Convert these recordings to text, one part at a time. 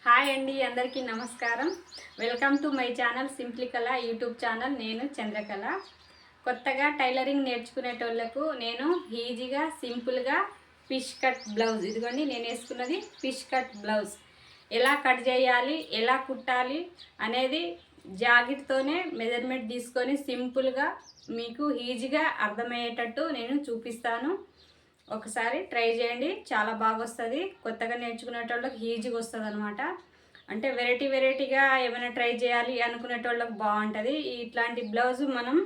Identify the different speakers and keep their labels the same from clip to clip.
Speaker 1: Hi అండి, అందరికీ నమస్కారం. Welcome to my channel simply కళ యూట్యూబ్ ఛానల్. నేను చంద్రకళ. కొత్తగా టైలరింగ్ నేర్చుకునేటోళ్లకు నేను ఈజీగా సింపుల్గా ఫిష్ కట్ బ్లౌజ్, ఇదిగోండి నేను వేసుకున్నది ఫిష్ కట్ బ్లౌజ్, ఎలా కట్ చేయాలి, ఎలా కుట్టాలి అనేది జాకెట్తోనే మెజర్మెంట్ తీసుకొని సింపుల్గా మీకు ఈజీగా అర్థమయ్యేటట్టు నేను చూపిస్తాను. ఒకసారి ట్రై చేయండి, చాలా బాగా వస్తుంది. కొత్తగా నేర్చుకునేటోళ్ళకి ఈజీగా వస్తుంది అనమాట. అంటే వెరైటీగా ఏమైనా ట్రై చేయాలి అనుకునేటోళ్ళకి బాగుంటుంది. ఇట్లాంటి బ్లౌజు మనం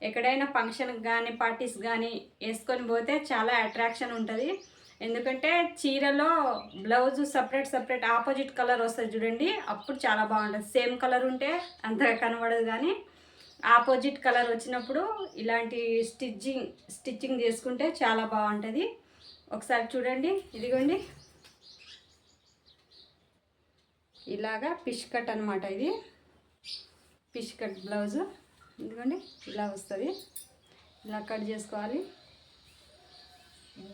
Speaker 1: ఎక్కడైనా ఫంక్షన్కి కానీ పార్టీస్ కానీ వేసుకొని పోతే చాలా అట్రాక్షన్ ఉంటుంది. ఎందుకంటే చీరలో బ్లౌజు సపరేట్ ఆపోజిట్ కలర్ వస్తుంది చూడండి, అప్పుడు చాలా బాగుంటుంది. సేమ్ కలర్ ఉంటే అంతగా కనబడదు, కానీ ఆపోజిట్ కలర్ వచ్చినప్పుడు ఇలాంటి స్టిచ్చింగ్ చేసుకుంటే చాలా బాగుంటుంది. ఒకసారి చూడండి, ఇదిగోండి ఇలాగా ఫిష్ కట్ అనమాట. ఇది ఫిష్ కట్ బ్లౌజు, ఇదిగోండి ఇలా వస్తుంది. ఇలా కట్ చేసుకోవాలి.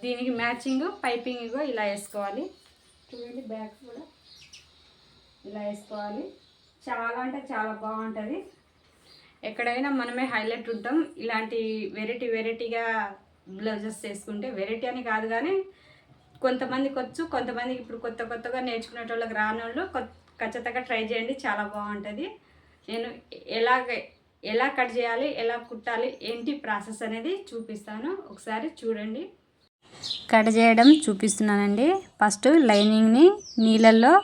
Speaker 1: దీనికి మ్యాచింగ్ పైపింగ్ ఇలా వేసుకోవాలి. చూడండి బ్యాక్ కూడా ఇలా వేసుకోవాలి. చాలా అంటే చాలా బాగుంటుంది. ఎక్కడైనా మనమే హైలైట్ ఉంటాం. ఇలాంటి వెరైటీగా బ్లౌజెస్ వేసుకుంటే, వెరైటీ అని కాదు కానీ కొంతమందికి వచ్చు, కొంతమందికి ఇప్పుడు కొత్తగా నేర్చుకునేటోళ్ళకి రాని వాళ్ళు ఖచ్చితంగా ట్రై చేయండి, చాలా బాగుంటుంది. నేను ఎలా కట్ చేయాలి, ఎలా కుట్టాలి, ఏంటి ప్రాసెస్ అనేది చూపిస్తాను. ఒకసారి చూడండి. కట్ చేయడం చూపిస్తున్నానండి. ఫస్ట్ లైనింగ్ని నీళ్ళల్లో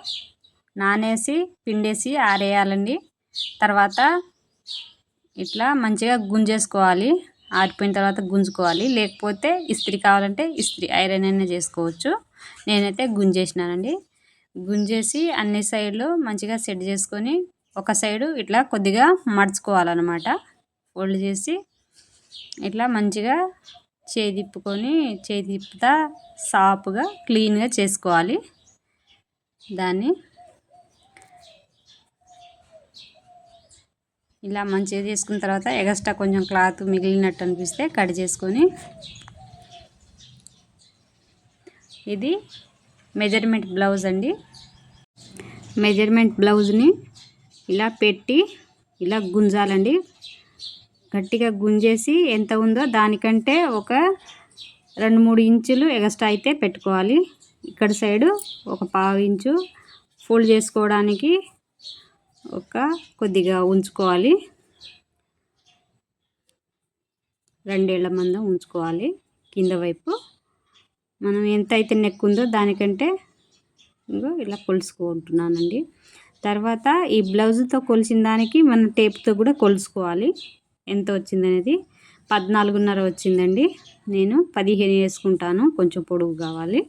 Speaker 1: నానేసి పిండేసి ఆరేయాలండి. తర్వాత ఇట్లా మంచిగా గుంజేసుకోవాలి. ఆరిపోయిన తర్వాత గుంజుకోవాలి. లేకపోతే ఇస్త్రీ కావాలంటే ఇస్త్రీ ఐరన్ అయినా చేసుకోవచ్చు. నేనైతే గుంజేసినానండి. గుంజేసి అన్ని సైడ్లు మంచిగా సెట్ చేసుకొని ఒక సైడు ఇట్లా కొద్దిగా మడుచుకోవాలన్నమాట. ఫోల్డ్ చేసి ఇట్లా మంచిగా చేయి తిప్పుతా సాఫ్గా క్లీన్గా చేసుకోవాలి. దాన్ని ఇలా మంచిగా చేసుకున్న తర్వాత ఎక్స్ట్రా కొంచెం క్లాత్ మిగిలినట్టు అనిపిస్తే కట్ చేసుకొని, ఇది మెజర్మెంట్ బ్లౌజ్ అండి. మెజర్మెంట్ బ్లౌజ్ని ఇలా పెట్టి ఇలా గుంజాలండి. గట్టిగా గుంజేసి ఎంత ఉందో దానికంటే ఒక 2-3 ఇంచులు ఎక్స్ట్రా అయితే పెట్టుకోవాలి. ఇక్కడ సైడు ఒక 1/2 ఇంచు ఫోల్డ్ చేసుకోవడానికి కొద్దిగా ఉంచుకోవాలి. 2 ఏళ్ల మందం ఉంచుకోవాలి. కింద వైపు మనం ఎంత అయితే నెక్ ఉందో దానికంటే ఇలా కొలుసుకుంటున్నానండి. తర్వాత ఈ బ్లౌజ్తో కొలిసిన దానికి మనం టేప్తో కూడా కొలుసుకోవాలి. ఎంత వచ్చిందనేది 14.5 వచ్చిందండి. నేను 15 వేసుకుంటాను, కొంచెం పొడుగు కావాలి.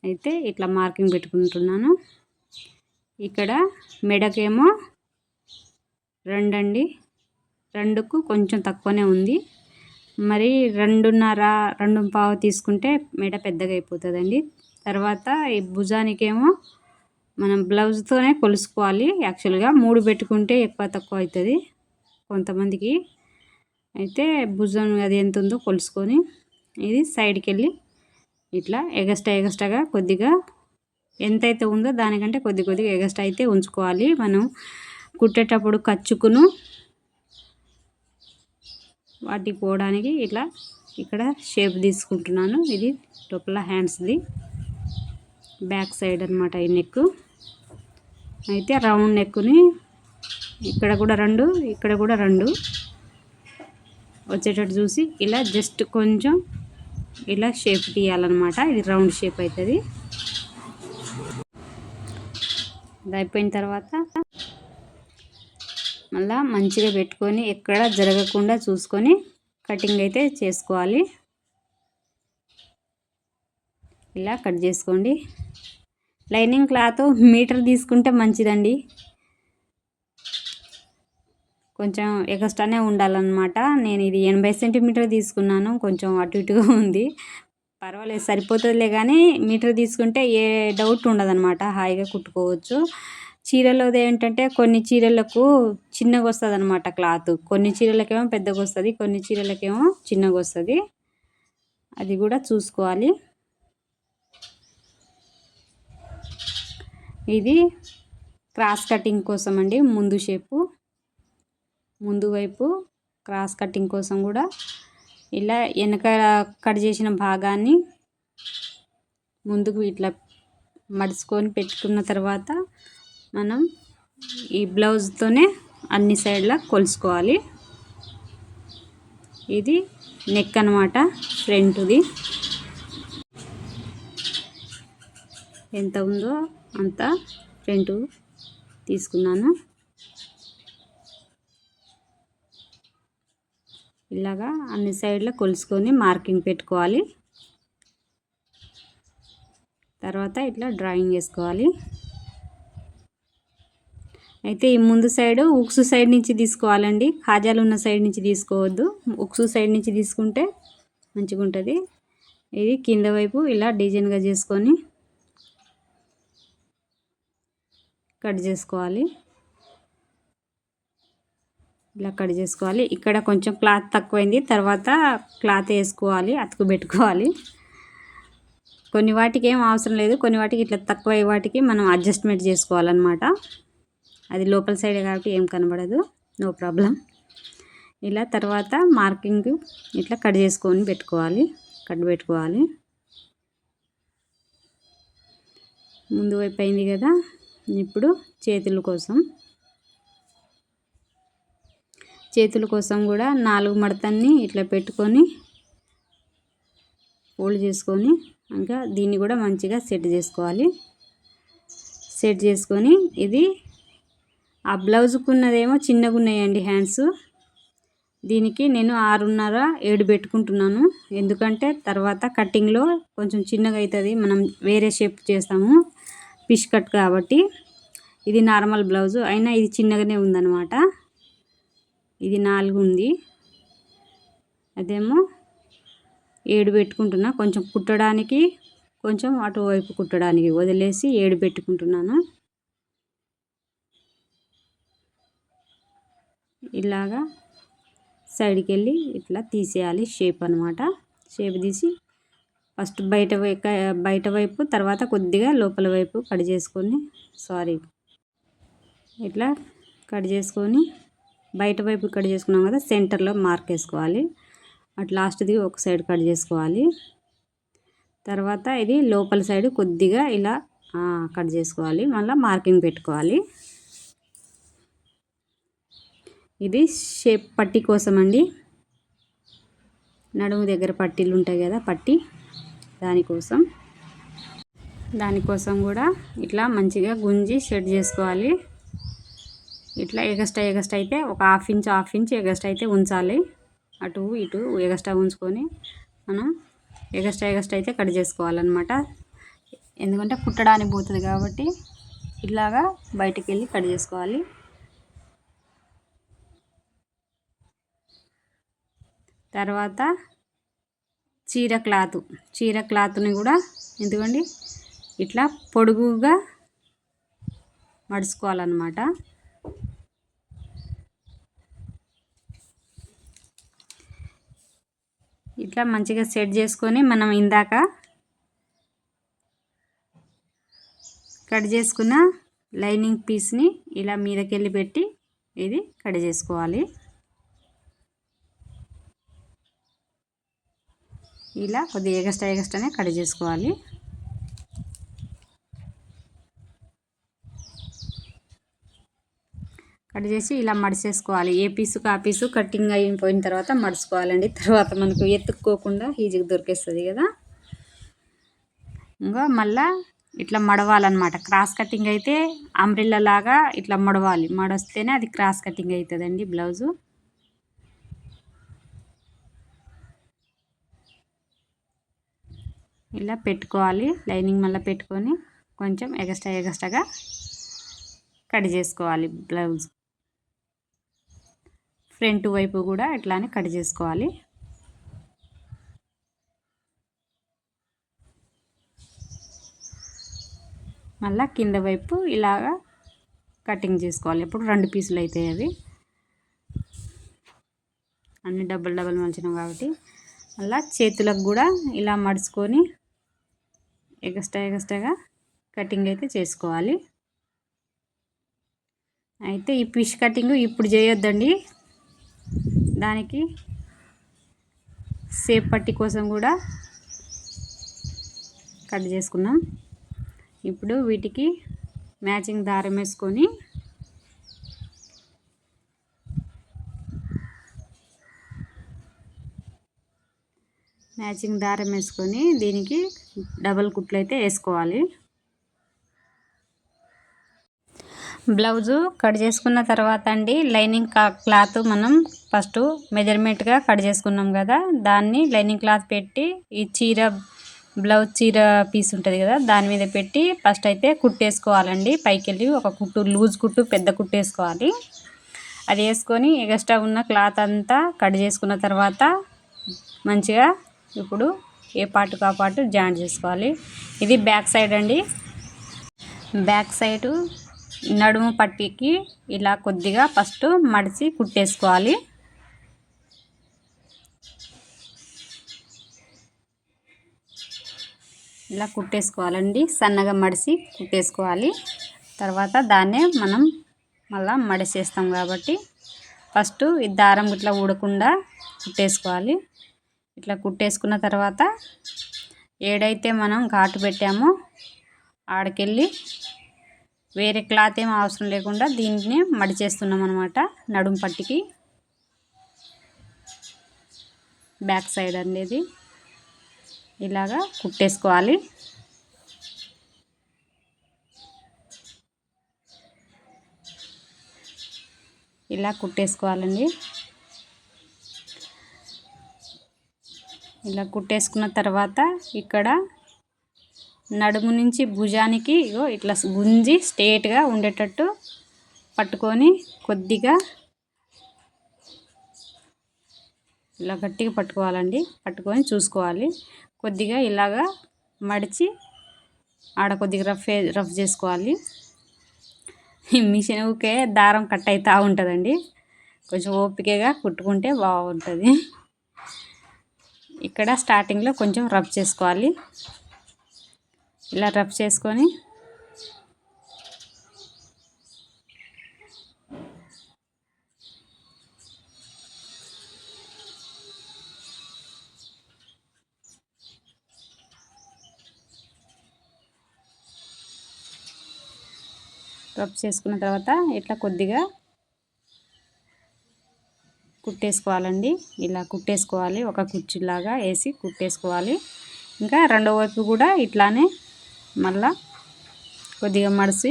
Speaker 1: అయితే ఇట్లా మార్కింగ్ పెట్టుకుంటున్నాను. ఇక్కడ మెడకేమో 2 అండి. 2కు కొంచెం తక్కువనే ఉంది. మరి 2.5, 2.25 తీసుకుంటే మెడ పెద్దగా అయిపోతుందండి. తర్వాత ఈ భుజానికేమో మనం బ్లౌజ్తోనే కొలుసుకోవాలి. యాక్చువల్గా 3 పెట్టుకుంటే ఎక్కువ తక్కువ అవుతుంది కొంతమందికి. అయితే భుజం అది ఎంత ఉందో కొలుసుకొని ఇది సైడ్కి వెళ్ళి ఇట్లా ఎగస్ట్రాగా కొద్దిగా ఎంతైతే ఉందో దానికంటే కొద్దిగా ఎగస్ట్రా అయితే ఉంచుకోవాలి. మనం కుట్టేటప్పుడు ఖర్చుకును వాటికి పోవడానికి ఇట్లా ఇక్కడ షేప్ తీసుకుంటున్నాను. ఇది లోపల హ్యాండ్స్ది బ్యాక్ సైడ్ అనమాట ఈ నెక్. అయితే రౌండ్ నెక్ని ఇక్కడ కూడా 2, ఇక్కడ కూడా 2 వచ్చేటట్టు చూసి ఇలా జస్ట్ కొంచెం ఇలా షేప్ తీయాలన్నమాట. ఇది రౌండ్ షేప్ అవుతుంది. ఇది అయిపోయిన తర్వాత మళ్ళీ మంచిగా పెట్టుకొని ఎక్కడ జరగకుండా చూసుకొని కటింగ్ అయితే చేసుకోవాలి. ఇలా కట్ చేసుకోండి. లైనింగ్ క్లాత్ మీటర్ తీసుకుంటే మంచిదండి. కొంచెం ఎక్స్ట్రానే ఉండాలన్నమాట. నేను ఇది 80 సెంటీమీటర్ తీసుకున్నాను. కొంచెం అటు ఇటుగా ఉంది, పర్వాలేదు సరిపోతుందిలే. కానీ మీటర్ తీసుకుంటే ఏ డౌట్ ఉండదన్నమాట, హాయిగా కుట్టుకోవచ్చు. చీరలోది ఏంటంటే కొన్ని చీరలకు చిన్నగా వస్తుంది అనమాట క్లాత్. కొన్ని చీరలకేమో పెద్దగా వస్తుంది, కొన్ని చీరలకేమో చిన్నగా వస్తుంది. అది కూడా చూసుకోవాలి. ఇది క్రాస్ కటింగ్ కోసం అండి. ముందు షేపు, ముందు వైపు క్రాస్ కటింగ్ కోసం కూడా ఇలా వెనక కట్ చేసిన భాగాన్ని ముందుకు ఇట్లా మడుచుకొని పెట్టుకున్న తర్వాత మనం ఈ బ్లౌజ్తోనే అన్ని సైడ్లా కొలుసుకోవాలి. ఇది నెక్ అన్నమాట. ఫ్రంట్ది ఎంత ఉందో అంత ఫ్రంట్ తీసుకున్నాను. ఇలాగా అన్ని సైడ్లో కొలుసుకొని మార్కింగ్ పెట్టుకోవాలి. తర్వాత ఇట్లా డ్రాయింగ్ చేసుకోవాలి. అయితే ఈ ముందు సైడు ఉక్సు సైడ్ నుంచి తీసుకోవాలండి. కాజాలు ఉన్న సైడ్ నుంచి తీసుకోవద్దు. ఉక్సు సైడ్ నుంచి తీసుకుంటే మంచిగా ఉంటుంది. ఇది కింద వైపు ఇలా డిజైన్గా చేసుకొని కట్ చేసుకోవాలి. ఇలా కట్ చేసుకోవాలి. ఇక్కడ కొంచెం క్లాత్ తక్కువైంది, తర్వాత క్లాత్ వేసుకోవాలి, అతుకు పెట్టుకోవాలి. కొన్ని వాటికి ఏం అవసరం లేదు, కొన్ని వాటికి ఇట్లా తక్కువ వాటికి మనం అడ్జస్ట్మెంట్ చేసుకోవాలన్నమాట. అది లోపల సైడే కాబట్టి ఏం కనబడదు, నో ప్రాబ్లం. ఇలా తర్వాత మార్కింగ్ ఇట్లా కట్ చేసుకొని పెట్టుకోవాలి, కట్ పెట్టుకోవాలి. ముందు వైపు అయింది కదా. ఇప్పుడు చేతుల కోసం కూడా 4 మడతల్ని ఇట్లా పెట్టుకొని ఫోల్డ్ చేసుకొని ఇంకా దీన్ని కూడా మంచిగా సెట్ చేసుకోవాలి. సెట్ చేసుకొని ఇది ఆ బ్లౌజ్కు ఉన్నదేమో చిన్నగా ఉన్నాయండి హ్యాండ్స్. దీనికి నేను 6.5 7 పెట్టుకుంటున్నాను. ఎందుకంటే తర్వాత కటింగ్లో కొంచెం చిన్నగా అవుతుంది, మనం వేరే షేప్ చేస్తాము, ఫిష్ కట్ కాబట్టి. ఇది నార్మల్ బ్లౌజు అయినా ఇది చిన్నగానే ఉందన్నమాట. ఇది 4 ఉంది, అదేమో 7 పెట్టుకుంటున్నా. కొంచెం కుట్టడానికి, కొంచెం అటువైపు కుట్టడానికి వదిలేసి 7 పెట్టుకుంటున్నాను. ఇలాగా సైడ్కి వెళ్ళి ఇట్లా తీసేయాలి షేప్ అన్నమాట. షేప్ తీసి ఫస్ట్ బయట వైపు తర్వాత కొద్దిగా లోపల వైపు కట్ చేసుకొని ఇట్లా కట్ చేసుకొని బయట వైపు కట్ చేసుకున్నాం కదా, సెంటర్లో మార్క్ వేసుకోవాలి. అటు లాస్ట్ది ఒక సైడ్ కట్ చేసుకోవాలి. తర్వాత ఇది లోపల సైడ్ కొద్దిగా ఇలా కట్ చేసుకోవాలి, మళ్ళీ మార్కింగ్ పెట్టుకోవాలి. ఇది షేప్ పట్టీ కోసం అండి. నడుము దగ్గర పట్టీలు ఉంటాయి కదా, పట్టీ దానికోసం కూడా ఇట్లా మంచిగా గుంజి సెట్ చేసుకోవాలి. ఇట్లా ఎగస్ట్రా అయితే ఒక హాఫ్ ఇంచ్ ఎగస్ట్రా అయితే ఉంచాలి. అటు ఇటు ఎగస్ట్రా ఉంచుకొని మనం ఎగస్ట్రా అయితే కట్ చేసుకోవాలన్నమాట. ఎందుకంటే కుట్టడానికి పోతుంది కాబట్టి ఇలాగా బయటికి వెళ్ళి కట్ చేసుకోవాలి. తర్వాత చీర క్లాత్ని కూడా ఎందుకండి ఇట్లా పొడుగుగా మడుచుకోవాలన్నమాట. ఇట్లా మంచిగా సెట్ చేసుకొని మనం ఇందాక కట్ చేసుకున్న లైనింగ్ పీస్ని ఇలా మీదకెళ్ళి పెట్టి ఇది కట్ చేసుకోవాలి. ఇలా కొద్దిగా ఎగస్ట్రానే కట్ చేసుకోవాలి. కట్ చేసి ఇలా మడిచేసుకోవాలి. ఏ పీసుకు ఆ పీసు కటింగ్ అయిపోయిన తర్వాత మడుచుకోవాలండి. తర్వాత మనకు ఎత్తుక్కోకుండా ఈజీగా దొరికేస్తుంది కదా. ఇంకా మళ్ళా ఇట్లా మడవాలన్నమాట. క్రాస్ కటింగ్ అయితే అంబ్రెల్లా లాగా ఇట్లా మడవాలి, మడొస్తేనే అది క్రాస్ కటింగ్ అవుతుందండి బ్లౌజు. ఇలా పెట్టుకోవాలి. లైనింగ్ మళ్ళీ పెట్టుకొని కొంచెం ఎగస్ట్రాగా కట్ చేసుకోవాలి. బ్లౌజ్ ఫ్రంట్ వైపు కూడా ఇట్లానే కట్ చేసుకోవాలి. మళ్ళీ కింద వైపు ఇలాగా కటింగ్ చేసుకోవాలి. ఇప్పుడు 2 పీసులు అవుతాయి అవి. అన్ని డబల్ మలిచినాం కాబట్టి మళ్ళీ చేతులకు కూడా ఇలా మడుచుకొని ఎగస్ట్రాగా కటింగ్ అయితే చేసుకోవాలి. అయితే ఈ ఫిష్ కటింగ్ ఇప్పుడు చేయొద్దండి, దానికి సేప్ పట్టి కోసం కూడా కట్ చేసుకున్నాం. ఇప్పుడు వీటికి మ్యాచింగ్ దారం వేసుకొని దీనికి డబల్ కుట్లు అయితే వేసుకోవాలి. బ్లౌజు కట్ చేసుకున్న తర్వాత అండి, లైనింగ్ క్లాత్ మనం ఫస్ట్ మెజర్మెంట్గా కట్ చేసుకున్నాం కదా, దాన్ని లైనింగ్ క్లాత్ పెట్టి ఈ బ్లౌజ్ చీర పీస్ ఉంటుంది కదా, దాని మీద పెట్టి ఫస్ట్ అయితే కుట్టేసుకోవాలండి. పైకి వెళ్ళి ఒక కుట్టు, లూజ్ కుట్టు, పెద్ద కుట్టు వేసుకోవాలి. అది వేసుకొని ఎక్స్ట్రా ఉన్న క్లాత్ అంతా కట్ చేసుకున్న తర్వాత మంచిగా ఇప్పుడు ఏ పార్ట్కి ఆ పార్ట్ జాయింట్ చేసుకోవాలి. ఇది బ్యాక్ సైడ్ అండి. బ్యాక్ సైడు నడుము పట్టీకి ఇలా కొద్దిగా ఫస్ట్ మడిచి కుట్టేసుకోవాలి. ఇలా కుట్టేసుకోవాలండి, సన్నగా మడిచి కుట్టేసుకోవాలి. తర్వాత దాన్నే మనం మళ్ళీ మడిచేస్తాం కాబట్టి ఫస్ట్ ఈ దారం ఇట్లా ఊడకుండా కుట్టేసుకోవాలి. ఇట్లా కుట్టేసుకున్న తర్వాత ఏడైతే మనం ఘాటు పెట్టామో ఆడికెళ్ళి వేరే క్లాత్ ఏం అవసరం లేకుండా దీన్ని మడిచేస్తున్నాం అన్నమాట. నడుము పట్టికి బ్యాక్ సైడ్ అనేది ఇలాగా కుట్టేసుకోవాలి. ఇలా కుట్టేసుకోవాలండి. ఇలా కుట్టేసుకున్న తర్వాత ఇక్కడ నడుము నుంచి భుజానికి ఇట్లా గుంజి స్ట్రేట్గా ఉండేటట్టు పట్టుకొని కొద్దిగా ఇలా గట్టిగా పట్టుకోవాలండి. పట్టుకొని చూసుకోవాలి. కొద్దిగా ఇలాగా మడిచి ఆడ కొద్దిగా రఫ్ చేసుకోవాలి. మిషన్ ఊకే దారం కట్ అవుతూ ఉంటుందండి, కొంచెం ఓపికగా కుట్టుకుంటే బాగుంటుంది. ఇక్కడ స్టార్టింగ్లో కొంచెం రఫ్ చేసుకోవాలి. ఇలా రఫ్ చేసుకొని చేసుకున్న తర్వాత ఇట్లా కొద్దిగా కుట్టేసుకోవాలండి. ఇలా కుట్టేసుకోవాలి, ఒక కుర్చీలాగా వేసి కుట్టేసుకోవాలి. ఇంకా రెండో వైపు కూడా ఇట్లానే మళ్ళా కొద్దిగా మడిచి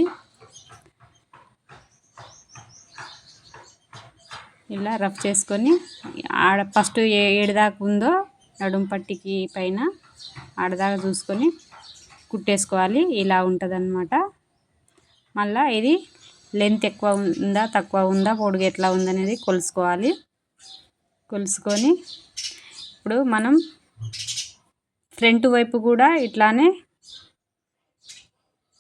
Speaker 1: ఇలా రఫ్ చేసుకొని ఆడ ఫస్ట్ ఏడుదాకా ఉందో నడుము పట్టికి పైన ఆడదాకా చూసుకొని కుట్టేసుకోవాలి. ఇలా ఉంటుందన్నమాట. మళ్ళీ ఇది లెంత్ ఎక్కువ ఉందా తక్కువ ఉందా పొడుగు ఎట్లా ఉందనేది కొలుసుకోవాలి. కొలుసుకొని ఇప్పుడు మనం ఫ్రంట్ వైపు కూడా ఇట్లానే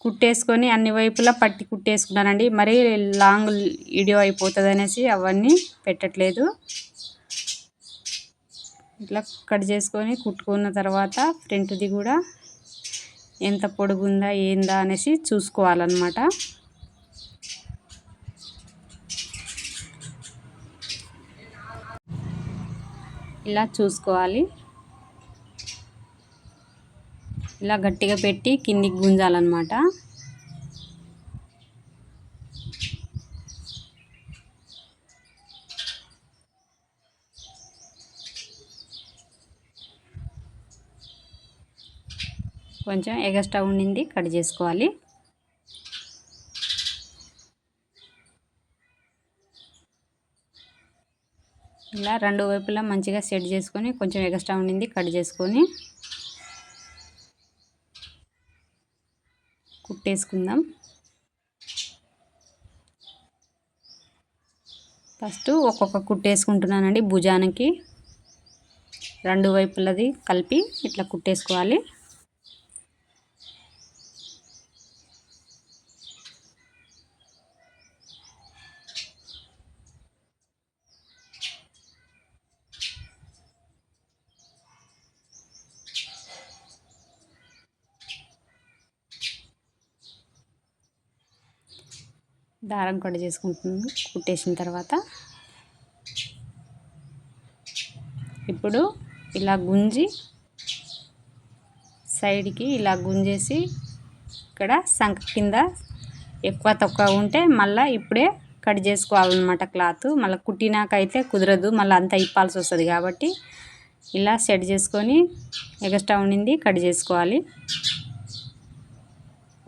Speaker 1: కుట్టేసుకొని అన్ని వైపులా పట్టి కుట్టేసుకున్నానండి. మరీ లాంగ్ వీడియో అయిపోతుంది అనేసి అవన్నీ పెట్టట్లేదు. ఇట్లా కట్ చేసుకొని కుట్టుకున్న తర్వాత ఫ్రంట్ది కూడా ఎంత పొడుగుందా ఏందా అనేసి చూసుకోవాలన్నమాట. ఇలా చూసుకోవాలి. ఇలా గట్టిగా పెట్టి కిందికి గుంజాలన్నమాట. కొంచెం ఎగస్ట్రా ఉండింది కట్ చేసుకోవాలి. ఇలా రెండు వైపులా మంచిగా సెట్ చేసుకొని కొంచెం ఎగస్ట్రా ఉండింది కట్ చేసుకొని కుట్టేసుకుందాం. ఫస్ట్ ఒక్కొక్క కుట్టేసుకుంటున్నానండి. భుజానికి రెండు వైపులది కలిపి ఇట్లా కుట్టేసుకోవాలి. దారం కట్ చేసుకుంటుంది కుట్టేసిన తర్వాత ఇప్పుడు ఇలా గుంజి సైడ్కి ఇలా గుంజేసి ఇక్కడ సంక కింద ఎక్కువ తక్కువ ఉంటే మళ్ళీ ఇప్పుడే కట్ చేసుకోవాలన్నమాట క్లాత్. మళ్ళీ కుట్టినాక అయితే కుదరదు, మళ్ళీ అంతా ఇప్పాల్సి వస్తుంది. కాబట్టి ఇలా సెట్ చేసుకొని ఎక్స్ట్రా ఉండింది కట్ చేసుకోవాలి.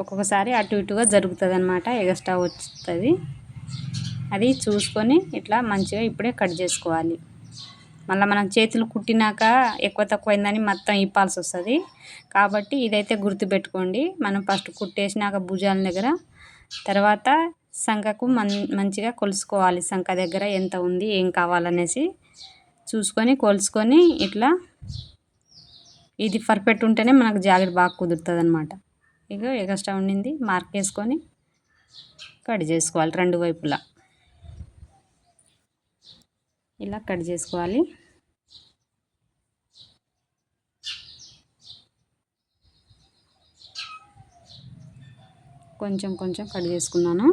Speaker 1: ఒక్కొక్కసారి అటు ఇటుగా జరుగుతుంది అన్నమాట, ఎక్స్ట్రా వస్తుంది. అది చూసుకొని ఇట్లా మంచిగా ఇప్పుడే కట్ చేసుకోవాలి. మళ్ళీ మనం చేతులు కుట్టినాక ఎక్కువ తక్కువ అయిందని మొత్తం ఇప్పాల్సి వస్తుంది. కాబట్టి ఇదైతే గుర్తుపెట్టుకోండి. మనం ఫస్ట్ కుట్టేసినాక భుజాల దగ్గర, తర్వాత సంకకు మంచిగా కొలుసుకోవాలి. సంక దగ్గర ఎంత ఉంది ఏం కావాలనేసి చూసుకొని కొలుసుకొని ఇట్లా ఇది పర్ఫెక్ట్ ఉంటేనే మనకు జాకెట్ బాగా కుదురుతుంది అన్నమాట. ఇక ఎక్స్ట్రా ఉండింది మార్క్ వేసుకొని కట్ చేసుకోవాలి. రెండు వైపులా ఇలా కట్ చేసుకోవాలి. కొంచెం కొంచెం కట్ చేసుకున్నాను.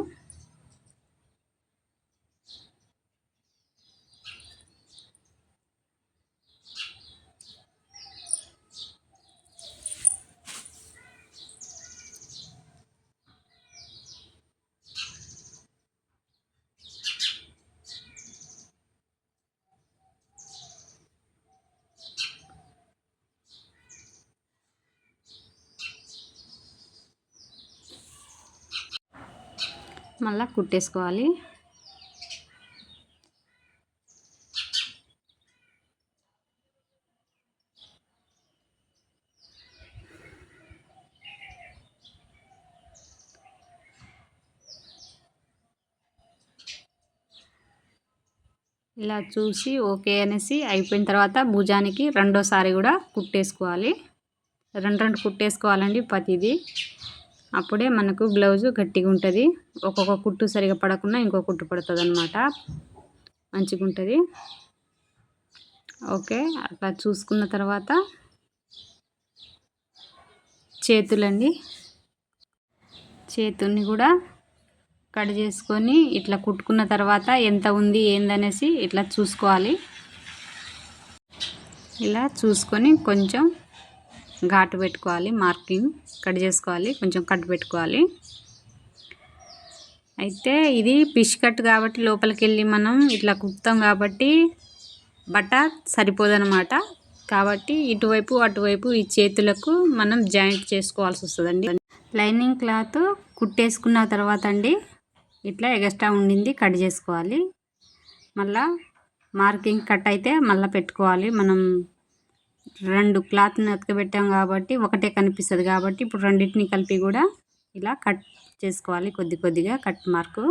Speaker 1: మళ్ళీ కుట్టేసుకోవాలి. ఇలా చూసి ఓకే అనేసి అయిపోయిన తర్వాత భుజానికి రెండోసారి కూడా కుట్టేసుకోవాలి. రెండు కుట్టేసుకోవాలండి ప్రతిదీ. అప్పుడే మనకు బ్లౌజు గట్టిగా ఉంటుంది. ఒక్కొక్క కుట్టు సరిగా పడకుండా ఇంకో కుట్టు పడుతుంది అన్నమాట, మంచిగా ఉంటుంది. ఓకే, అట్లా చూసుకున్న తర్వాత చేతులండి, చేతుల్ని కూడా కట్ చేసుకొని ఇట్లా కుట్టుకున్న తర్వాత ఎంత ఉంది ఏందనేసి ఇట్లా చూసుకోవాలి. ఇలా చూసుకొని కొంచెం ఘాటు పెట్టుకోవాలి, మార్కింగ్ కట్ చేసుకోవాలి, కొంచెం కట్ పెట్టుకోవాలి. అయితే ఇది పిష్ కట్ కాబట్టి లోపలికి వెళ్ళి మనం ఇట్లా కుడతాం కాబట్టి బట్ట సరిపోదన్నమాట. కాబట్టి ఇటువైపు అటువైపు ఈ చేతులకు మనం జాయింట్ చేసుకోవాల్సి వస్తుందండి. లైనింగ్ క్లాత్ కుట్టేసుకున్న తర్వాత అండి ఇట్లా ఎక్స్ట్రా ఉండింది కట్ చేసుకోవాలి. మళ్ళా మార్కింగ్ కట్ అయితే మళ్ళీ పెట్టుకోవాలి. మనం రెండు క్లాత్ని అతకబెట్టాం కాబట్టి ఒకటే కనిపిస్తుంది. కాబట్టి ఇప్పుడు రెండింటిని కలిపి కూడా ఇలా కట్ చేసుకోవాలి. కొద్ది కొద్దిగా కట్ మార్కు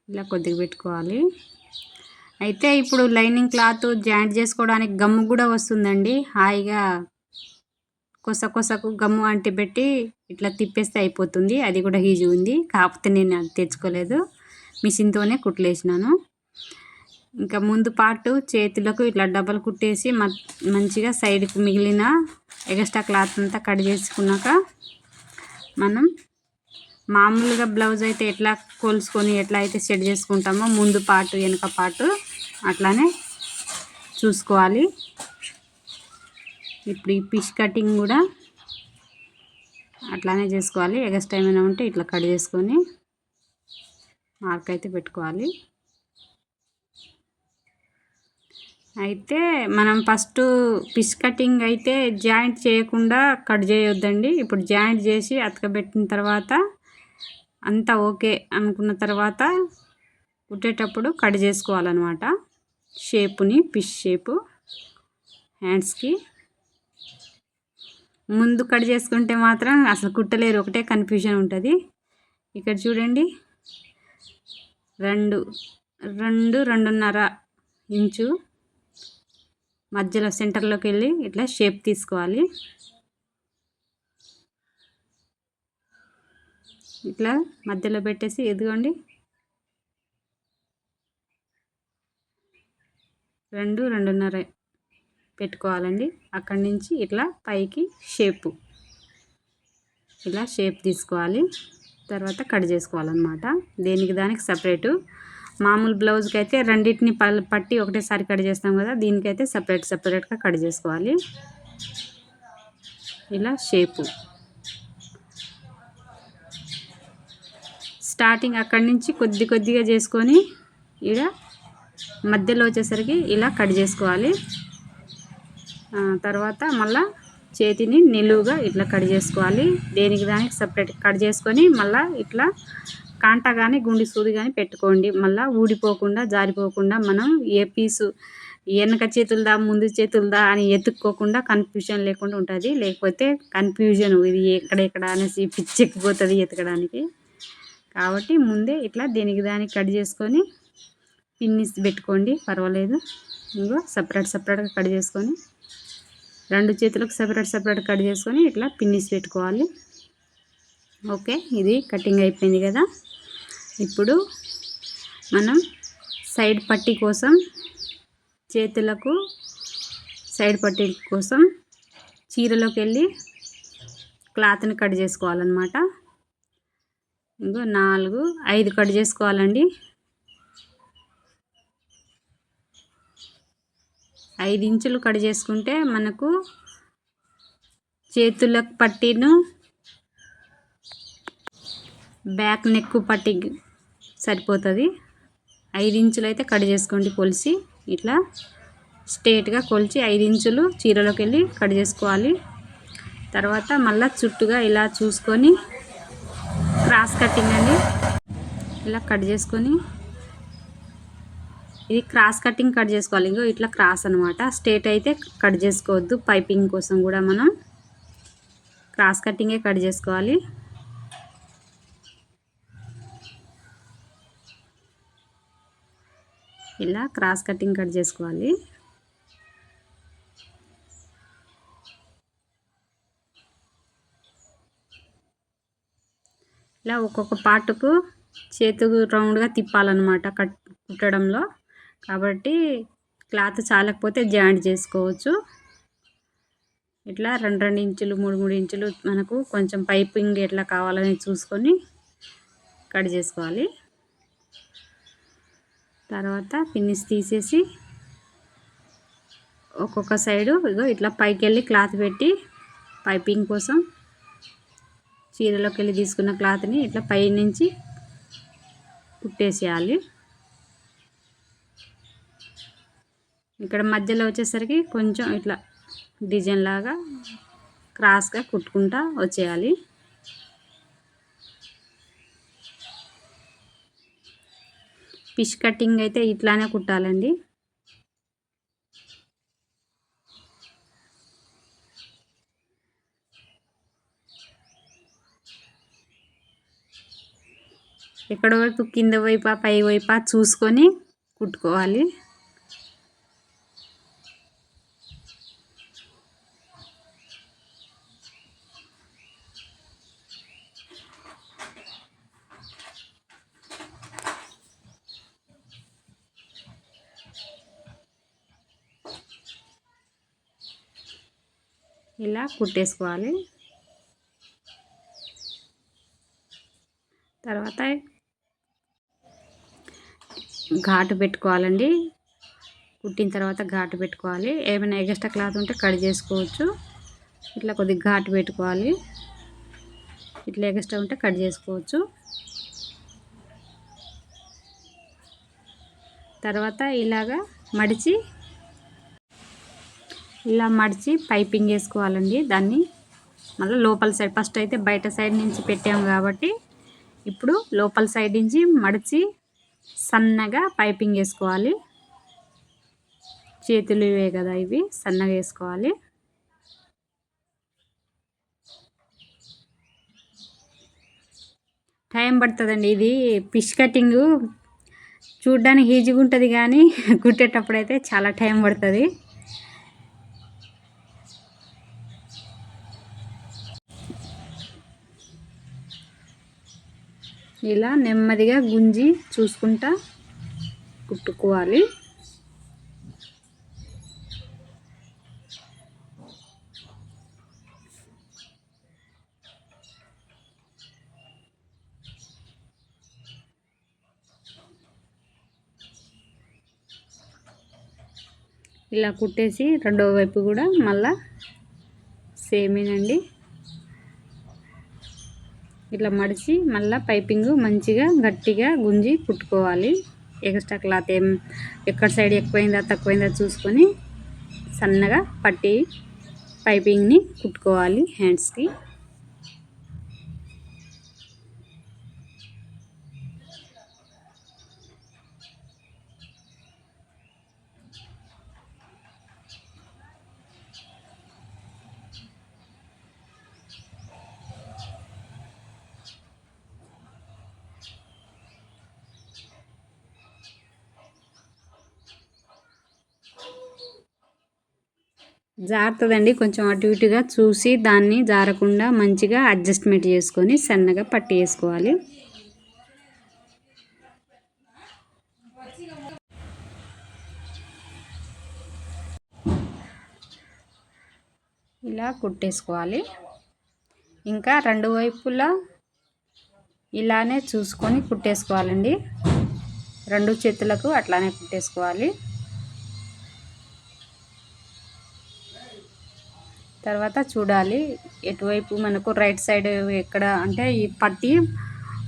Speaker 1: ఇలా కొద్దిగా పెట్టుకోవాలి. అయితే ఇప్పుడు లైనింగ్ క్లాత్ జాయింట్ చేసుకోవడానికి గమ్ము కూడా వస్తుందండి. హాయిగా కొసకు గమ్ము అంటి పెట్టి ఇట్లా తిప్పేస్తే అయిపోతుంది. అది కూడా ఈజీ ఉంది. కాకపోతే నేను అది తెచ్చుకోలేదు, మిషన్తోనే కుట్లేసినాను. ఇంకా ముందు పార్టు చేతులకు ఇట్లా డబల్ కుట్టేసి మంచిగా సైడ్కి మిగిలిన ఎక్స్ట్రా క్లాత్ అంతా కట్ చేసుకున్నాక మనం మామూలుగా బ్లౌజ్ అయితే ఎట్లా కొలుసుకొని ఎట్లా అయితే సెట్ చేసుకుంటామో ముందు పార్టు వెనుక పార్టు అట్లానే చూసుకోవాలి. ఇప్పుడు ఈ పిష్ కటింగ్ కూడా అట్లానే చేసుకోవాలి. ఎక్స్ట్రా ఏమైనా ఉంటే ఇట్లా కట్ చేసుకొని మార్క్ అయితే పెట్టుకోవాలి. అయితే మనం ఫస్ట్ పిష్ కటింగ్ అయితే జాయింట్ చేయకుండా కట్ చేయొద్దండి. ఇప్పుడు జాయింట్ చేసి అతకబెట్టిన తర్వాత అంతా ఓకే అనుకున్న తర్వాత కుట్టేటప్పుడు కట్ చేసుకోవాలన్నమాట. షేపుని పిష్ షేపు హ్యాండ్స్కి ముందు కట్ చేసుకుంటే మాత్రం అసలు కుట్టలేరు, ఒకటే కన్ఫ్యూజన్ ఉంటుంది. ఇక్కడ చూడండి, 2.5 ఇంచు మధ్యలో సెంటర్లోకి వెళ్ళి ఇట్లా షేప్ తీసుకోవాలి. ఇట్లా మధ్యలో పెట్టేసి ఎదుగోండి 2.5 పెట్టుకోవాలండి. అక్కడి నుంచి ఇట్లా పైకి షేపు ఇలా షేప్ తీసుకోవాలి. తర్వాత కట్ చేసుకోవాలన్నమాట. దేనికి దానికి సపరేటు. మామూలు బ్లౌజ్కి అయితే రెండింటిని పట్టి ఒకటేసారి కట్ చేస్తాం కదా, దీనికైతే సపరేట్గా కట్ చేసుకోవాలి. ఇలా షేపు స్టార్టింగ్ అక్కడి నుంచి కొద్దిగా చేసుకొని ఇలా మధ్యలో వచ్చేసరికి ఇలా కట్ చేసుకోవాలి. తర్వాత మళ్ళీ చేతిని నిలువుగా ఇట్లా కట్ చేసుకోవాలి. దేనికి దానికి సపరేట్ కట్ చేసుకొని మళ్ళీ ఇట్లా కాంటా కానీ గుండి సూది కానీ పెట్టుకోండి. మళ్ళీ ఊడిపోకుండా జారిపోకుండా మనం ఏ పీసు వెనక చేతులదా ముందు చేతులదా అని ఎత్తుక్కోకుండా కన్ఫ్యూజన్ లేకుండా ఉంటుంది. లేకపోతే కన్ఫ్యూజన్ ఇది ఎక్కడెక్కడ అనేసి పిచ్చెక్కిపోతుంది ఎతకడానికి. కాబట్టి ముందే ఇట్లా దేనికి దానికి కట్ చేసుకొని పిన్నిస్ పెట్టుకోండి, పర్వాలేదు. ఇంకో సపరేట్గా కట్ చేసుకొని రెండు చేతులకు సపరేట్ కట్ చేసుకొని ఇట్లా పిన్నిస్ పెట్టుకోవాలి. ఓకే, ఇది కటింగ్ అయిపోయింది కదా. ఇప్పుడు మనం సైడ్ పట్టీ కోసం చేతులకు సైడ్ పట్టీ కోసం చీరలోకి వెళ్ళి క్లాత్ని కట్ చేసుకోవాలన్నమాట. ఇంకో 4, 5 కట్ చేసుకోవాలండి. 5 ఇంచులు కట్ చేసుకుంటే మనకు చేతులకు పట్టీను బ్యాక్ నెక్ పట్టీ సరిపోతుంది. 5 ఇంచులు అయితే కట్ చేసుకోండి కొలిసి. ఇట్లా స్ట్రేట్గా కొలిచి 5 ఇంచులు చీరలోకి వెళ్ళి కట్ చేసుకోవాలి. తర్వాత మళ్ళీ చుట్టుగా ఇలా చూసుకొని క్రాస్ కటింగ్ అండి ఇలా కట్ చేసుకొని, ఇది క్రాస్ కటింగ్ కట్ చేసుకోవాలి. ఇంకో ఇట్లా క్రాస్ అనమాట. స్ట్రేట్ అయితే కట్ చేసుకోవద్దు. పైపింగ్ కోసం కూడా మనం క్రాస్ కటింగే కట్ చేసుకోవాలి. ఇలా క్రాస్ కటింగ్ కట్ చేసుకోవాలి. ఇలా ఒక్కొక్క పార్టుకు చేతుకు రౌండ్గా తిప్పాలన్నమాట కుట్టడంలో. కాబట్టి క్లాత్ చాలకపోతే జాయింట్ చేసుకోవచ్చు. ఇట్లా 2 ఇంచులు 3 ఇంచులు మనకు కొంచెం పైపింగ్ ఎట్లా కావాలని చూసుకొని కట్ చేసుకోవాలి. తర్వాత పిన్నిస్ తీసేసి ఒక్కొక్క సైడు ఇగో ఇట్లా పైకి వెళ్ళి క్లాత్ పెట్టి పైపింగ్ కోసం చీరలోకి వెళ్ళి తీసుకున్న క్లాత్ని ఇట్లా పై నుంచి కుట్టేసేయాలి. ఇక్కడ మధ్యలో వచ్చేసరికి కొంచెం ఇట్లా డిజైన్ లాగా క్రాస్గా కుట్టుకుంటా వచ్చేయాలి. ఫిష్ కటింగ్ అయితే ఇట్లానే కుట్టాలండి. ఎక్కడ వైపు కింద వైపా పై వైపా చూసుకొని కుట్టుకోవాలి. ఇలా కుట్టేసుకోవాలి. తర్వాత ఘాటు పెట్టుకోవాలండి. కుట్టిన తర్వాత ఘాటు పెట్టుకోవాలి. ఏమైనా ఎక్స్ట్రా క్లాత్ ఉంటే కట్ చేసుకోవచ్చు. ఇట్లా కొద్దిగా ఘాటు పెట్టుకోవాలి. ఇట్లా ఎక్స్ట్రా ఉంటే కట్ చేసుకోవచ్చు. తర్వాత ఇలాగా ఇలా మడిచి పైపింగ్ వేసుకోవాలండి. దాన్ని మళ్ళీ లోపల సైడ్ ఫస్ట్ అయితే బయట సైడ్ నుంచి పెట్టాము కాబట్టి ఇప్పుడు లోపల సైడ్ నుంచి మడిచి సన్నగా పైపింగ్ వేసుకోవాలి. చేతులు ఇవే కదా, ఇవి సన్నగా వేసుకోవాలి. టైం పడుతుందండి. ఇది ఫిష్ కటింగు చూడ్డానికి ఈజీగా ఉంటుంది కానీ కుట్టేటప్పుడు అయితే చాలా టైం పడుతుంది. ఇలా నెమ్మదిగా గుంజి చూసుకుంటా కుట్టుకోవాలి. ఇలా కుట్టేసి రెండో వైపు కూడా మళ్ళా సేమేనండి ఇట్లా మడిచి మళ్ళీ పైపింగ్ మంచిగా గట్టిగా గుంజి కుట్టుకోవాలి. ఎక్స్ట్రా క్లాత్ ఎక్కడ సైడ్ ఎక్కువైందా తక్కువైందా చూసుకొని సన్నగా పట్టి పైపింగ్ని కుట్టుకోవాలి హ్యాండ్స్కి. జారుతుందండి, కొంచెం అటు ఇటుగా చూసి దాన్ని జారకుండా మంచిగా అడ్జస్ట్మెంట్ చేసుకొని సన్నగా పట్టి వేసుకోవాలి. ఇలా కుట్టేసుకోవాలి. ఇంకా రెండు వైపులా ఇలానే చూసుకొని కుట్టేసుకోవాలండి. రెండు చేతులకు అట్లానే కుట్టేసుకోవాలి. తర్వాత చూడాలి ఎటువైపు మనకు రైట్ సైడ్ ఎక్కడ అంటే ఈ పట్టి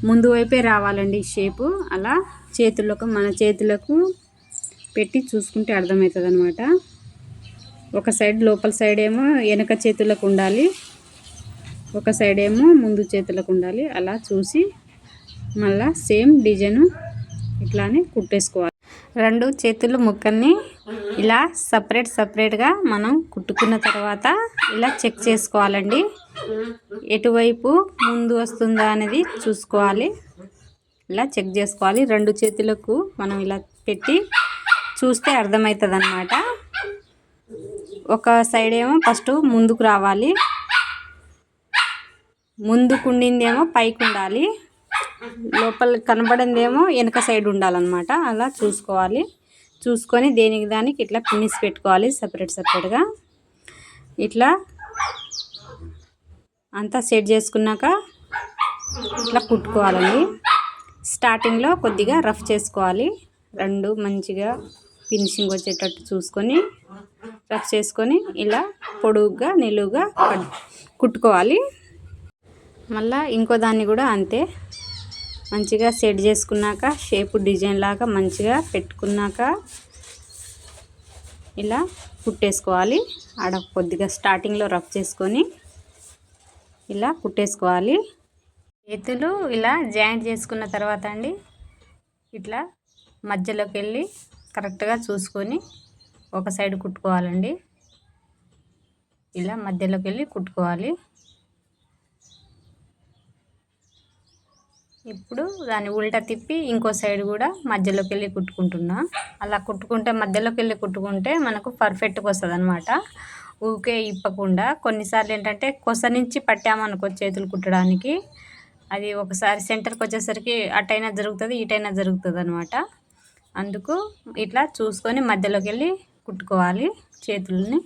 Speaker 1: ముందు వైపే రావాలండి షేపు. అలా చేతులకు మన చేతులకు పెట్టి చూసుకుంటే అర్థమవుతుంది అనమాట. ఒక సైడ్ లోపల సైడ్ ఏమో వెనక చేతులకు ఉండాలి, ఒక సైడ్ ఏమో ముందు చేతులకు ఉండాలి. అలా చూసి మళ్ళా సేమ్ డిజైన్ ఇట్లానే కుట్టేసుకోవాలి. రెండు చేతులు ముక్కల్ని ఇలా సపరేట్గా మనం కుట్టుకున్న తర్వాత ఇలా చెక్ చేసుకోవాలండి. ఎటువైపు ముందు వస్తుందా అనేది చూసుకోవాలి. ఇలా చెక్ చేసుకోవాలి. రెండు చేతులకు మనం ఇలా పెట్టి చూస్తే అర్థమవుతుంది అన్నమాట. ఒక సైడ్ ఏమో ఫస్ట్ ముందుకు రావాలి, ముందుకు ఉండిందేమో పైకి ఉండాలి, లోపల కనబడిందేమో వెనక సైడ్ ఉండాలన్నమాట. అలా చూసుకోవాలి. చూసుకొని దేనికి దానికి ఇట్లా పిన్నిస్ పెట్టుకోవాలి సపరేట్గా. ఇట్లా అంతా సెట్ చేసుకున్నాక ఇట్లా కుట్టుకోవాలండి. స్టార్టింగ్లో కొద్దిగా రఫ్ చేసుకోవాలి. రెండు మంచిగా ఫినిషింగ్ వచ్చేటట్టు చూసుకొని రఫ్ చేసుకొని ఇలా పొడుగ్గా నిలువుగా కుట్టుకోవాలి. మళ్ళీ ఇంకో దాన్ని కూడా అంతే మంచిగా సెట్ చేసుకున్నాక షేపు డిజైన్ లాగా మంచిగా పెట్టుకున్నాక ఇలా కుట్టేసుకోవాలి. ఆడ కొద్దిగా స్టార్టింగ్లో రఫ్ చేసుకొని ఇలా కుట్టేసుకోవాలి. చేతులు ఇలా జాయింట్ చేసుకున్న తర్వాత అండి ఇట్లా మధ్యలోకి వెళ్ళి కరెక్ట్గా చూసుకొని ఒక సైడ్ కుట్టుకోవాలండి. ఇలా మధ్యలోకి వెళ్ళి కుట్టుకోవాలి. ఇప్పుడు దాన్ని ఉల్టా తిప్పి ఇంకో సైడ్ కూడా మధ్యలోకి వెళ్ళి కుట్టుకుంటున్నా. అలా కుట్టుకుంటే మధ్యలోకి వెళ్ళి కుట్టుకుంటే మనకు పర్ఫెక్ట్గా వస్తుంది అనమాట. ఊకే ఇప్పకుండా. కొన్నిసార్లు ఏంటంటే కొస నుంచి పట్టామనుకో చేతులు కుట్టడానికి అది ఒకసారి సెంటర్కి వచ్చేసరికి అటైనా జరుగుతుంది ఇటైనా జరుగుతుంది అనమాట. అందుకు ఇట్లా చూసుకొని మధ్యలోకి వెళ్ళి కుట్టుకోవాలి. చేతులని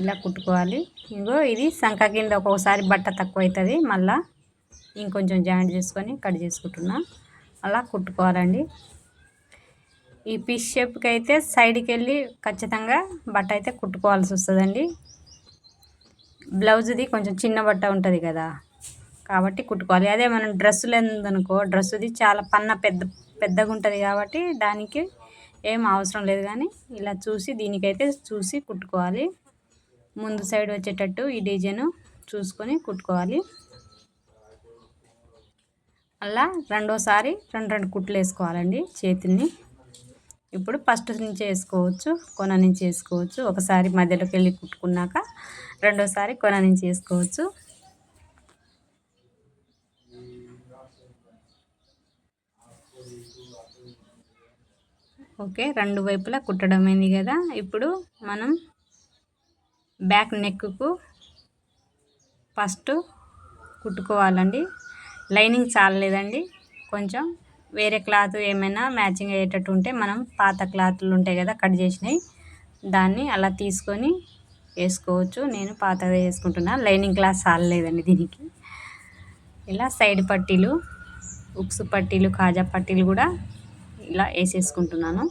Speaker 1: ఇలా కుట్టుకోవాలి. ఇంకో ఇది సంఖ కింద ఒక్కొక్కసారి బట్ట తక్కువ అవుతుంది, మళ్ళీ ఇంకొంచెం జాయింట్ చేసుకొని కట్ చేసుకుంటున్నా. అలా కుట్టుకోవాలండి. ఈ పీస్ షేప్కి అయితే సైడ్కి వెళ్ళి ఖచ్చితంగా బట్ట అయితే కుట్టుకోవాల్సి వస్తుందండి. బ్లౌజ్ది కొంచెం చిన్న బట్ట ఉంటుంది కదా కాబట్టి కుట్టుకోవాలి. అదే మనం డ్రెస్సులు ఉందనుకో డ్రెస్సుది చాలా పెద్దగా ఉంటుంది కాబట్టి దానికి ఏం అవసరం లేదు. కానీ ఇలా చూసి దీనికైతే చూసి కుట్టుకోవాలి. ముందు సైడ్ వచ్చేటట్టు ఈ డిజైన్ చూసుకొని కుట్టుకోవాలి. అలా రెండోసారి రెండు కుట్లు వేసుకోవాలండి చేతుల్ని. ఇప్పుడు ఫస్ట్ నుంచి వేసుకోవచ్చు, కొన నుంచి వేసుకోవచ్చు. ఒకసారి మధ్యలోకి వెళ్ళి కుట్టుకున్నాక రెండోసారి కొన నుంచి వేసుకోవచ్చు. ఓకే, రెండు వైపులా కుట్టడం అయింది కదా. ఇప్పుడు మనం బ్యాక్ నెక్కు ఫస్ట్ కుట్టుకోవాలండి. లైనింగ్ చాలలేదండి, కొంచెం వేరే క్లాత్ ఏమైనా మ్యాచింగ్ అయ్యేటట్టు ఉంటే మనం పాత క్లాత్లు ఉంటాయి కదా కట్ చేసినవి దాన్ని అలా తీసుకొని వేసుకోవచ్చు. నేను పాతగా వేసుకుంటున్నా, లైనింగ్ క్లాత్ చాలలేదండి దీనికి. ఇలా సైడ్ పట్టీలు, ఉక్స్ పట్టీలు, కాజా పట్టీలు కూడా ఇలా వేసేసుకుంటున్నాను.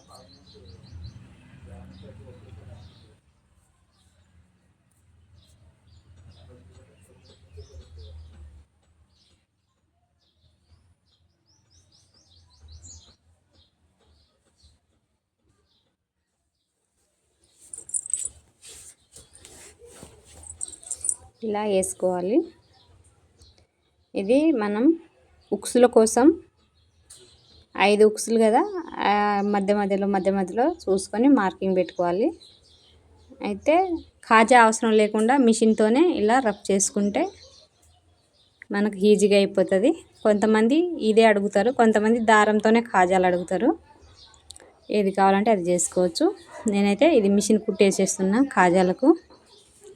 Speaker 1: ఇలా వేసుకోవాలి. ఇది మనం ఉక్సుల కోసం 5 ఉక్సులు కదా, మధ్య మధ్యలో చూసుకొని మార్కింగ్ పెట్టుకోవాలి. అయితే కాజా అవసరం లేకుండా మిషన్తోనే ఇలా రఫ్ చేసుకుంటే మనకు ఈజీగా అయిపోతుంది. కొంతమంది ఇదే అడుగుతారు, కొంతమంది దారంతోనే కాజాలు అడుగుతారు. ఏది కావాలంటే అది చేసుకోవచ్చు. నేనైతే ఇది మిషన్ కుట్టేసేస్తున్నా, కాజాలకు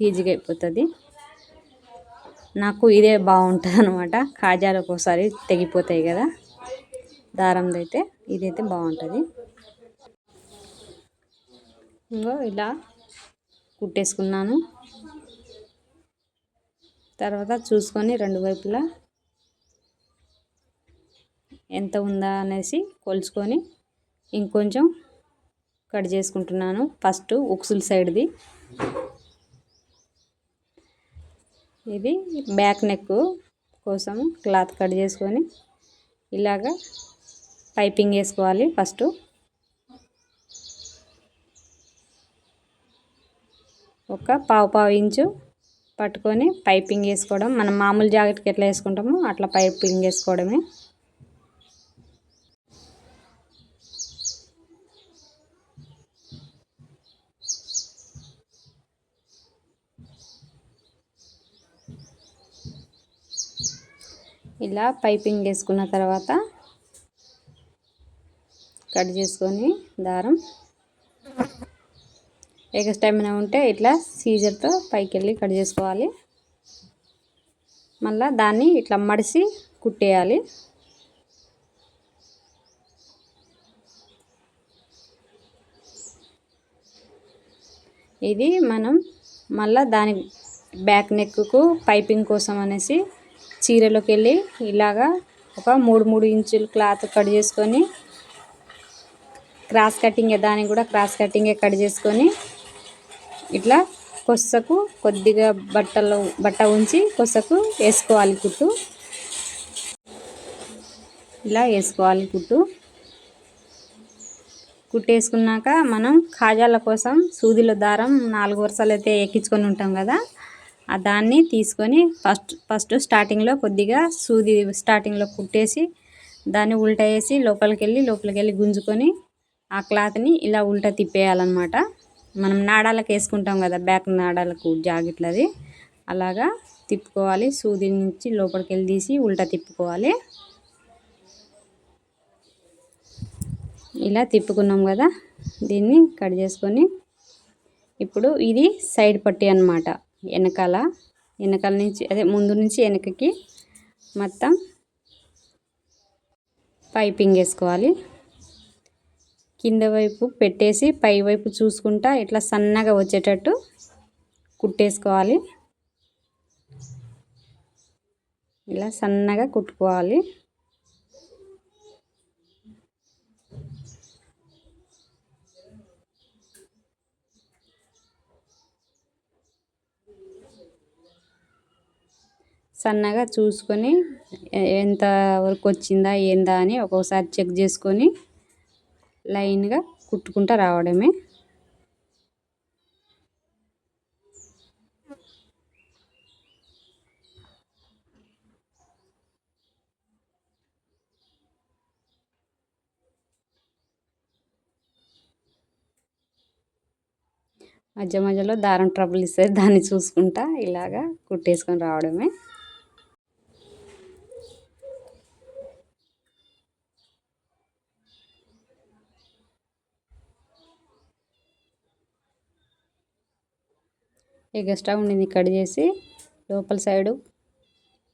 Speaker 1: ఈజీగా అయిపోతుంది. నాకు ఇదే బాగుంటుంది అనమాట. కాజాలు ఒక్కోసారి తెగిపోతాయి కదా, దారంది అయితే ఇదైతే బాగుంటుంది. ఇంకో ఇలా కుట్టేసుకున్నాను. తర్వాత చూసుకొని రెండు వైపులా ఎంత ఉందా అనేసి కొలుచుకొని ఇంకొంచెం కట్ చేసుకుంటున్నాను. ఫస్ట్ ఉక్సుల సైడ్ది. ఇది బ్యాక్ నెక్ కోసం క్లాత్ కట్ చేసుకొని ఇలాగా పైపింగ్ వేసుకోవాలి. ఫస్ట్ ఒక పావు ఇంచు పట్టుకొని పైపింగ్ వేసుకోవడం. మనం మామూలు జాకెట్కి ఎట్లా వేసుకుంటామో అట్లా పైపింగ్ వేసుకోవడమే. ఇలా పైపింగ్ వేసుకున్న తర్వాత కట్ చేసుకొని దారం ఎక్స్ట్రా ఏమైనా ఉంటే ఇట్లా సీజర్తో పైకి వెళ్ళి కట్ చేసుకోవాలి. మళ్ళీ దాన్ని ఇట్లా మడిసి కుట్టేయాలి. ఇది మనం మళ్ళీ దాని బ్యాక్ నెక్కు పైపింగ్ కోసం అనేసి చీరలోకి వెళ్ళి ఇలాగా ఒక 3 ఇంచులు క్లాత్ కట్ చేసుకొని క్రాస్ కటింగ్, దానికి కూడా క్రాస్ కటింగే కట్ చేసుకొని ఇట్లా కొసకు కొద్దిగా బట్ట ఉంచి కొసకు వేసుకోవాలి కుట్టు. ఇలా వేసుకోవాలి కుట్టు. కుట్టేసుకున్నాక మనం కాజాల కోసం సూదిలో దారం 4 వరుసలు అయితే ఎక్కించుకొని ఉంటాం కదా, ఆ దాన్ని తీసుకొని ఫస్ట్ స్టార్టింగ్లో కొద్దిగా సూది స్టార్టింగ్లో కుట్టేసి దాన్ని ఉల్టా వేసి లోపలికి వెళ్ళి గుంజుకొని ఆ క్లాత్ని ఇలా ఉల్టా తిప్పేయాలన్నమాట. మనం నాడాలకు వేసుకుంటాం కదా, బ్యాక్ నాడాలకు జాకెట్లది అలాగా తిప్పుకోవాలి. సూది నుంచి లోపలికి వెళ్ళి తీసి ఉల్టా తిప్పుకోవాలి. ఇలా తిప్పుకున్నాం కదా, దీన్ని కట్ చేసుకొని ఇప్పుడు ఇది సైడ్ పట్టి అన్నమాట. వెనకాల నుంచి అదే ముందు నుంచి వెనకకి మొత్తం పైపింగ్ వేసుకోవాలి. కింద వైపు పెట్టేసి పై వైపు చూసుకుంటా ఇట్లా సన్నగా వచ్చేటట్టు కుట్టేసుకోవాలి. ఇలా సన్నగా కుట్టుకోవాలి. సన్నగా చూసుకొని ఎంత వరకు వచ్చిందా ఏందా అని ఒక్కొక్కసారి చెక్ చేసుకొని లైన్గా కుట్టుకుంటూ రావడమే. మధ్యలో దారం ట్రబుల్ ఇస్తే దాన్ని చూసుకుంటా ఇలాగా కుట్టేసుకొని రావడమే. ఎక్స్ట్రా ఉండింది కట్ చేసి లోపల సైడు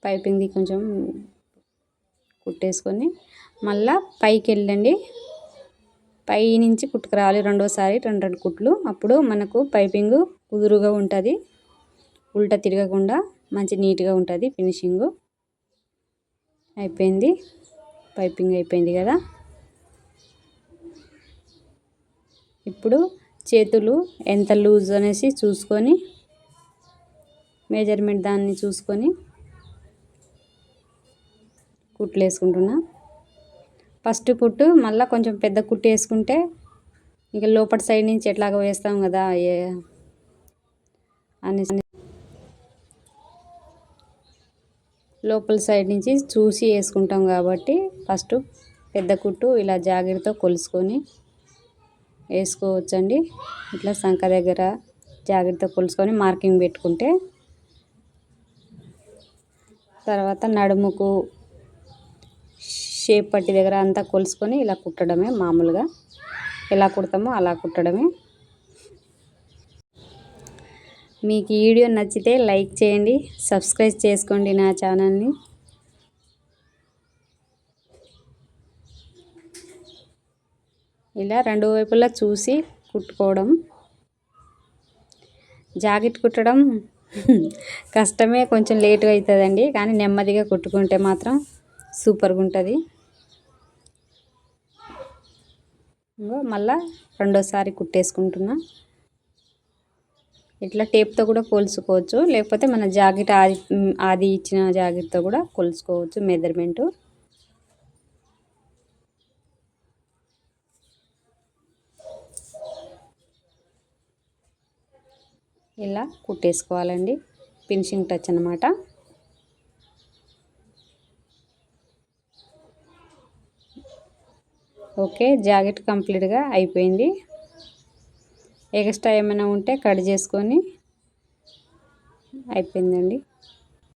Speaker 1: పైపింగ్ది కొంచెం కుట్టేసుకొని మళ్ళా పైకి వెళ్ళండి. పై నుంచి కుట్టుకురావాలి రెండోసారి 2 కుట్లు. అప్పుడు మనకు పైపింగ్ కుదురుగా ఉంటుంది, ఉల్టా తిరగకుండా మంచి నీట్గా ఉంటుంది ఫినిషింగ్. అయిపోయింది, పైపింగ్ అయిపోయింది కదా. ఇప్పుడు చేతులు ఎంత లూజ్ అనేసి చూసుకొని మెజర్మెంట్ దాన్ని చూసుకొని కుట్లు వేసుకుంటున్నా. ఫస్ట్ కుట్టు మళ్ళీ కొంచెం పెద్ద కుట్టు వేసుకుంటే ఇంకా లోపల సైడ్ నుంచి ఎట్లాగో వేస్తాం కదా అనేసి లోపల సైడ్ నుంచి చూసి వేసుకుంటాం కాబట్టి ఫస్ట్ పెద్ద కుట్టు ఇలా జాకెట్తో కొలుసుకొని వేసుకోవచ్చండి. ఇట్లా సంక దగ్గర జాకెట్తో కొలుసుకొని మార్కింగ్ పెట్టుకుంటే తర్వాత నడుముకు షేప్ పట్టి దగ్గర అంతా కొలుసుకొని ఇలా కుట్టడమే. మామూలుగా ఎలా కుడతామో అలా కుట్టడమే. మీకు ఈ వీడియో నచ్చితే లైక్ చేయండి, సబ్స్క్రైబ్ చేసుకోండి నా ఛానల్ని. ఇలా రెండు వైపులా చూసి కుట్టుకోవడం. జాకెట్ కుట్టడం కష్టమే, కొంచెం లేట్గా అవుతుందండి, కానీ నెమ్మదిగా కుట్టుకుంటే మాత్రం సూపర్గా ఉంటుంది. మళ్ళా రెండోసారి కుట్టేసుకుంటున్నా. ఇట్లా టేప్తో కూడా కొలుసుకోవచ్చు, లేకపోతే మన జాకెట్ ఆది ఇచ్చిన జాకెట్తో కూడా కొలుసుకోవచ్చు మెజర్మెంటు. ఇలా కుట్టేసుకోవాలండి. ఫినిషింగ్ టచ్ అన్నమాట. ఓకే, జాకెట్ కంప్లీట్గా అయిపోయింది. ఎక్స్ట్రా ఏమైనా ఉంటే కట్ చేసుకొని అయిపోయిందండి.